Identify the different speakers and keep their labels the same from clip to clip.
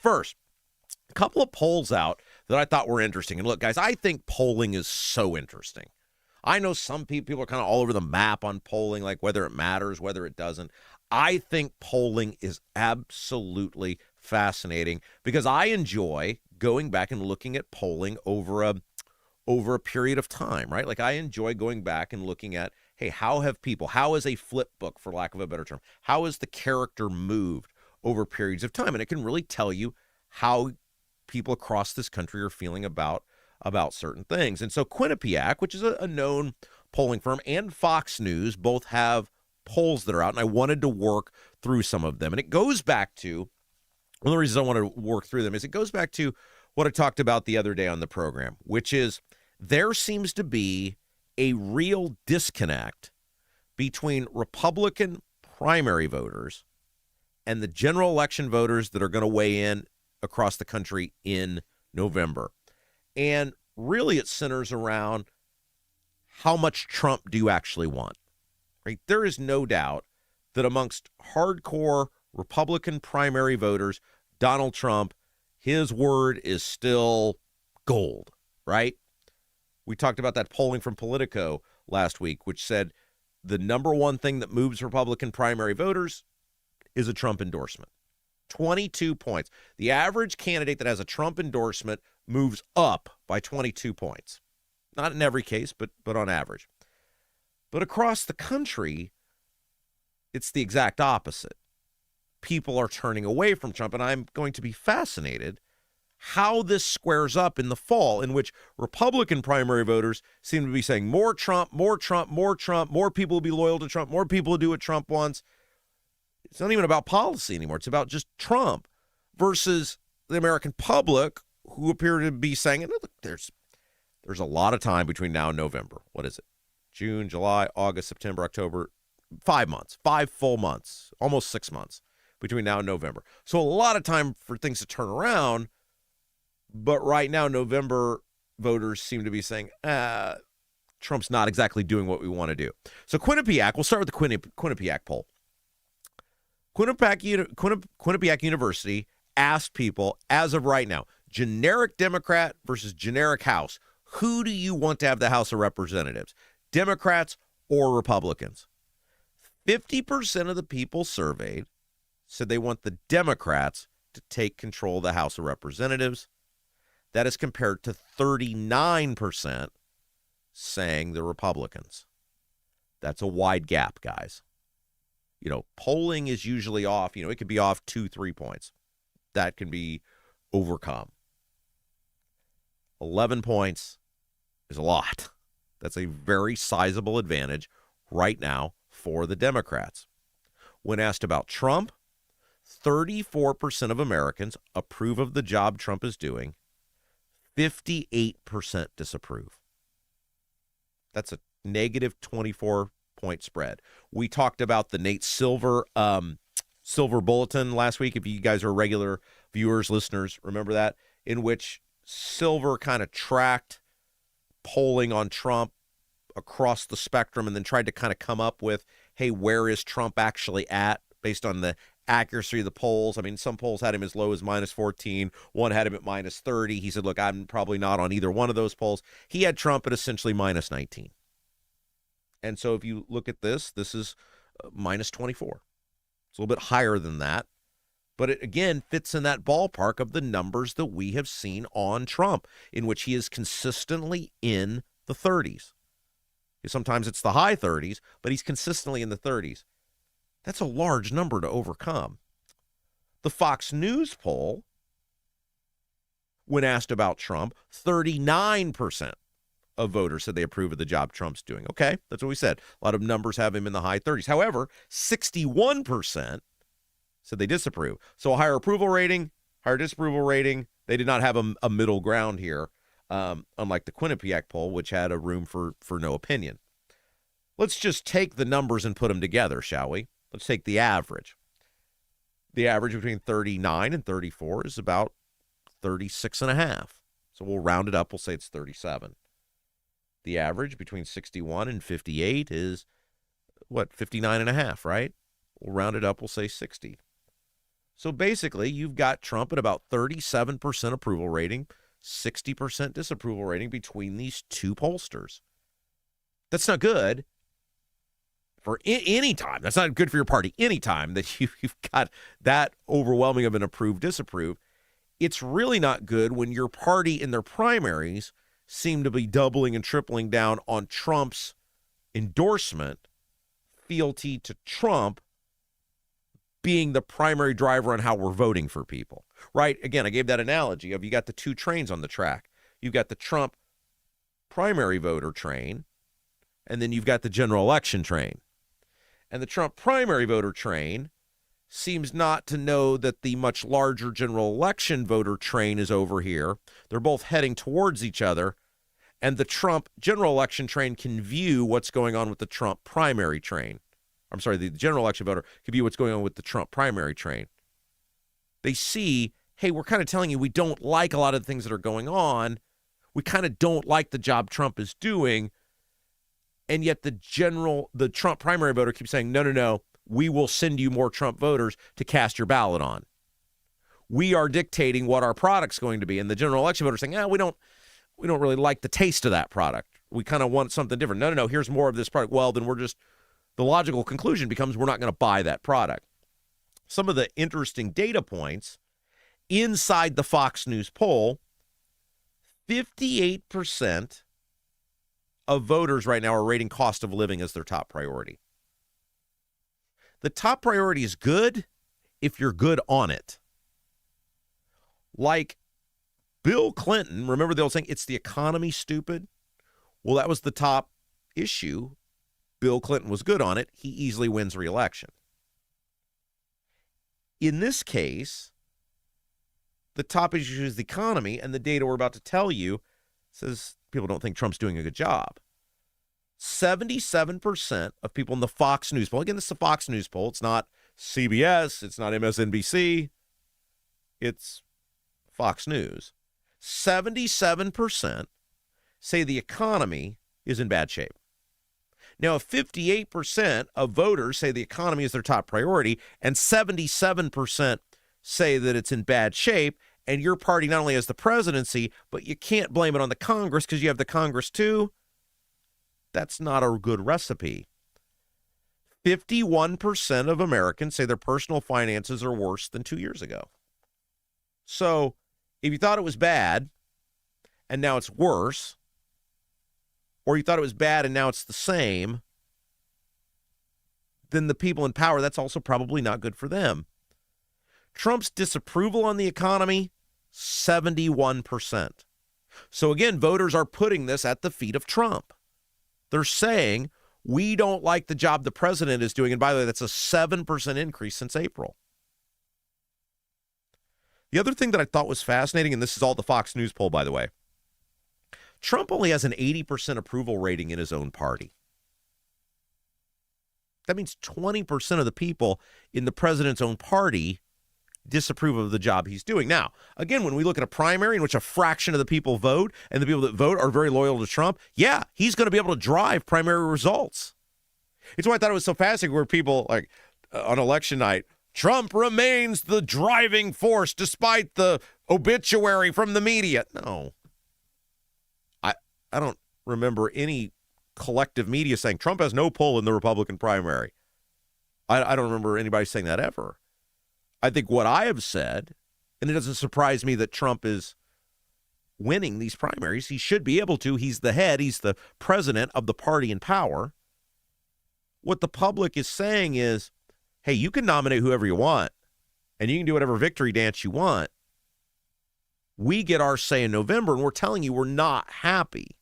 Speaker 1: First, a couple of polls out that I thought were interesting. And look, guys, I think polling is so interesting. I know some people are kind of all over the map on polling, like whether it matters, whether it doesn't. I think polling is absolutely fascinating because I enjoy going back and looking at polling over a period of time, right? Like I enjoy going back and looking at, hey, how is a flip book, for lack of a better term, how has the character moved over periods of time? And it can really tell you how people across this country are feeling about certain things. And so Quinnipiac, which is a known polling firm, and Fox News both have polls that are out, and I wanted to work through some of them. And it goes back to, one of the reasons I want to work through them is it goes back to what I talked about the other day on the program, which is there seems to be a real disconnect between Republican primary voters and the general election voters that are going to weigh in across the country in November. And really it centers around how much Trump do you actually want, right? There is no doubt that amongst hardcore Republican primary voters, Donald Trump, his word is still gold, right? We talked about that polling from Politico last week, which said the number one thing that moves Republican primary voters is a Trump endorsement. 22 points. The average candidate that has a Trump endorsement moves up by 22 points. Not in every case, but on average. But across the country, it's the exact opposite. People are turning away from Trump, and I'm going to be fascinated how this squares up in the fall, in which Republican primary voters seem to be saying more Trump, more Trump, more Trump, more people will be loyal to Trump, more people will do what Trump wants. It's not even about policy anymore. It's about just Trump versus the American public, who appear to be saying, look, there's a lot of time between now and November. What is it? June, July, August, September, October, 5 months, 5 full months, almost 6 months between now and November. So a lot of time for things to turn around. But right now, November voters seem to be saying, Trump's not exactly doing what we want to do. So Quinnipiac, we'll start with the Quinnipiac poll. Quinnipiac University asked people, as of right now, generic Democrat versus generic House, who do you want to have the House of Representatives, Democrats or Republicans? 50% of the people surveyed said they want the Democrats to take control of the House of Representatives. That is compared to 39% saying the Republicans. That's a wide gap, guys. Polling is usually off. It could be off 2-3 points. That can be overcome. 11 points is a lot. That's a very sizable advantage right now for the Democrats. When asked about Trump, 34% of Americans approve of the job Trump is doing. 58% disapprove. That's a negative 24-point spread. We talked about the Nate Silver Bulletin last week. If you guys are regular viewers, listeners, remember that, in which Silver kind of tracked polling on Trump across the spectrum and then tried to kind of come up with, hey, where is Trump actually at based on the accuracy of the polls. I mean, some polls had him as low as -14. One had him at -30. He said, look, I'm probably not on either one of those polls. He had Trump at essentially -19. And so if you look at this is -24. It's a little bit higher than that. But it, again, fits in that ballpark of the numbers that we have seen on Trump, in which he is consistently in the 30s. Sometimes it's the high 30s, but he's consistently in the 30s. That's a large number to overcome. The Fox News poll, when asked about Trump, 39% of voters said they approve of the job Trump's doing. Okay, that's what we said. A lot of numbers have him in the high 30s. However, 61% said they disapprove. So a higher approval rating, higher disapproval rating. They did not have a middle ground here, unlike the Quinnipiac poll, which had a room for no opinion. Let's just take the numbers and put them together, shall we? Let's take the average. The average between 39 and 34 is about 36.5. So we'll round it up. We'll say it's 37. The average between 61 and 58 is, 59.5, right? We'll round it up. We'll say 60. So basically, you've got Trump at about 37% approval rating, 60% disapproval rating between these two pollsters. That's not good for any time. That's not good for your party anytime that you've got that overwhelming of an approve, disapprove. It's really not good when your party in their primaries seem to be doubling and tripling down on Trump's endorsement, fealty to Trump being the primary driver on how we're voting for people, right? Again, I gave that analogy of you got the two trains on the track. You've got the Trump primary voter train, and then you've got the general election train. And the Trump primary voter train seems not to know that the much larger general election voter train is over here. They're both heading towards each other, and the Trump general election train can view what's going on with the Trump primary train. I'm sorry, the general election voter can view what's going on with the Trump primary train. They see, hey, we're kind of telling you we don't like a lot of the things that are going on. We kind of don't like the job Trump is doing. And yet the Trump primary voter keeps saying, no, we will send you more Trump voters to cast your ballot on. We are dictating what our product's going to be. And the general election voter is saying, we don't really like the taste of that product. We kind of want something different. No, here's more of this product. Well, then the logical conclusion becomes we're not going to buy that product. Some of the interesting data points inside the Fox News poll, 58% of voters right now are rating cost of living as their top priority. The top priority is good if you're good on it. Like Bill Clinton, remember the old saying, it's the economy, stupid? Well, that was the top issue. Bill Clinton was good on it. He easily wins re-election. In this case, the top issue is the economy, and the data we're about to tell you says people don't think Trump's doing a good job. 77% of people in the Fox News poll, again, this is a Fox News poll. It's not CBS. It's not MSNBC. It's Fox News. 77% say the economy is in bad shape. Now, if 58% of voters say the economy is their top priority and 77% say that it's in bad shape, and your party not only has the presidency, but you can't blame it on the Congress because you have the Congress too, that's not a good recipe. 51% of Americans say their personal finances are worse than 2 years ago. So if you thought it was bad and now it's worse, or you thought it was bad and now it's the same, then the people in power, that's also probably not good for them. Trump's disapproval on the economy, 71%. So again, voters are putting this at the feet of Trump. They're saying, we don't like the job the president is doing. And by the way, that's a 7% increase since April. The other thing that I thought was fascinating, and this is all the Fox News poll, by the way, Trump only has an 80% approval rating in his own party. That means 20% of the people in the president's own party disapprove of the job he's doing. Now, again, when we look at a primary in which a fraction of the people vote and the people that vote are very loyal to Trump, yeah, he's going to be able to drive primary results. It's why I thought it was so fascinating where people like on election night, Trump remains the driving force despite the obituary from the media. No. I don't remember any collective media saying Trump has no pull in the Republican primary. I don't remember anybody saying that ever. I think what I have said, and it doesn't surprise me that Trump is winning these primaries. He should be able to. He's the head. He's the president of the party in power. What the public is saying is, hey, you can nominate whoever you want, and you can do whatever victory dance you want. We get our say in November, and we're telling you we're not happy.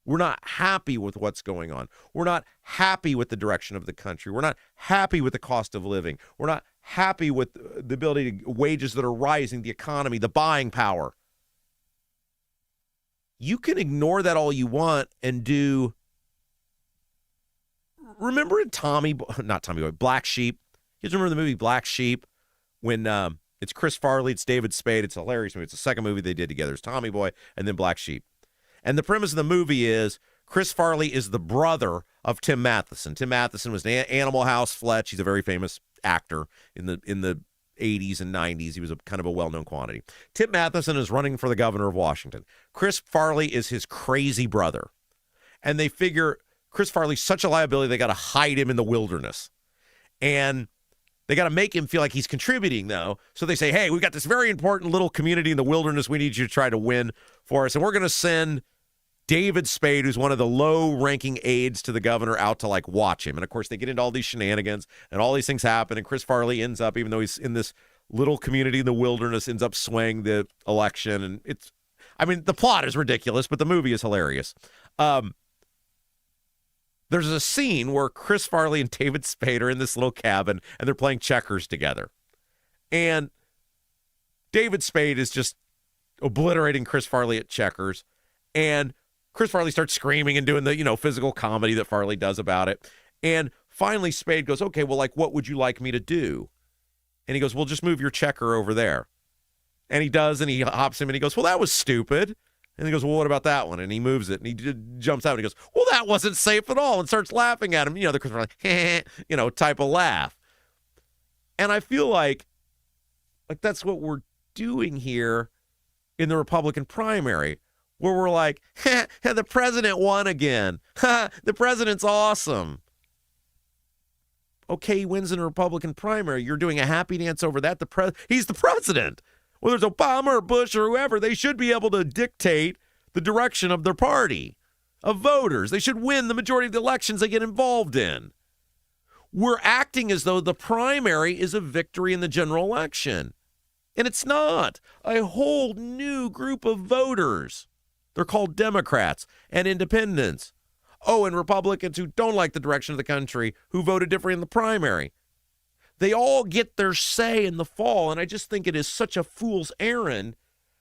Speaker 1: We're not happy with what's going on. We're not happy with the direction of the country. We're not happy with the cost of living. We're not happy with the ability to wages that are rising, the economy, the buying power. You can ignore that all you want and do. Remember in Black Sheep? You guys remember the movie Black Sheep when it's Chris Farley, it's David Spade. It's a hilarious movie. It's the second movie they did together. It's Tommy Boy and then Black Sheep. And the premise of the movie is Chris Farley is the brother of Tim Matheson. Tim Matheson was an Animal House Fletch. He's a very famous actor in the 80s and 90s. He was a kind of a well-known quantity. Tim Matheson is running for the governor of Washington. Chris Farley is his crazy brother. And they figure Chris Farley's such a liability, they got to hide him in the wilderness. And they got to make him feel like he's contributing, though. So they say, hey, we've got this very important little community in the wilderness we need you to try to win for us. And we're going to send David Spade, who's one of the low-ranking aides to the governor, out to, like, watch him. And, of course, they get into all these shenanigans, and all these things happen. And Chris Farley ends up, even though he's in this little community in the wilderness, ends up swaying the election. And it's, I mean, the plot is ridiculous, but the movie is hilarious. There's a scene where Chris Farley and David Spade are in this little cabin, and they're playing checkers together. And David Spade is just obliterating Chris Farley at checkers. And Chris Farley starts screaming and doing the, physical comedy that Farley does about it. And finally, Spade goes, okay, well, like, what would you like me to do? And he goes, well, just move your checker over there. And he does, and he hops him, and he goes, well, that was stupid. And he goes, well, what about that one? And he moves it, and he jumps out, and he goes, well, that wasn't safe at all, and starts laughing at him. The Chris Farley, type of laugh. And I feel like that's what we're doing here in the Republican primary, where we're like, the president won again. The president's awesome. Okay, he wins in a Republican primary. You're doing a happy dance over that. He's the president. Whether it's Obama or Bush or whoever, they should be able to dictate the direction of their party, of voters. They should win the majority of the elections they get involved in. We're acting as though the primary is a victory in the general election. And it's not. A whole new group of voters. They're called Democrats and independents. Oh, and Republicans who don't like the direction of the country, who voted differently in the primary. They all get their say in the fall, and I just think it is such a fool's errand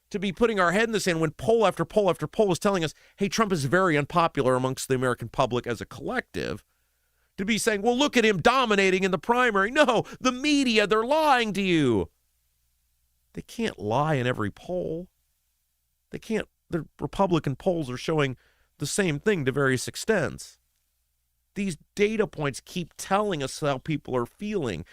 Speaker 1: to be putting our head in the sand when poll after poll after poll is telling us, hey, Trump is very unpopular amongst the American public as a collective, to be saying, well, look at him dominating in the primary. No, the media, they're lying to you. They can't lie in every poll. They can't. The Republican polls are showing the same thing to various extents. These data points keep telling us how people are feeling.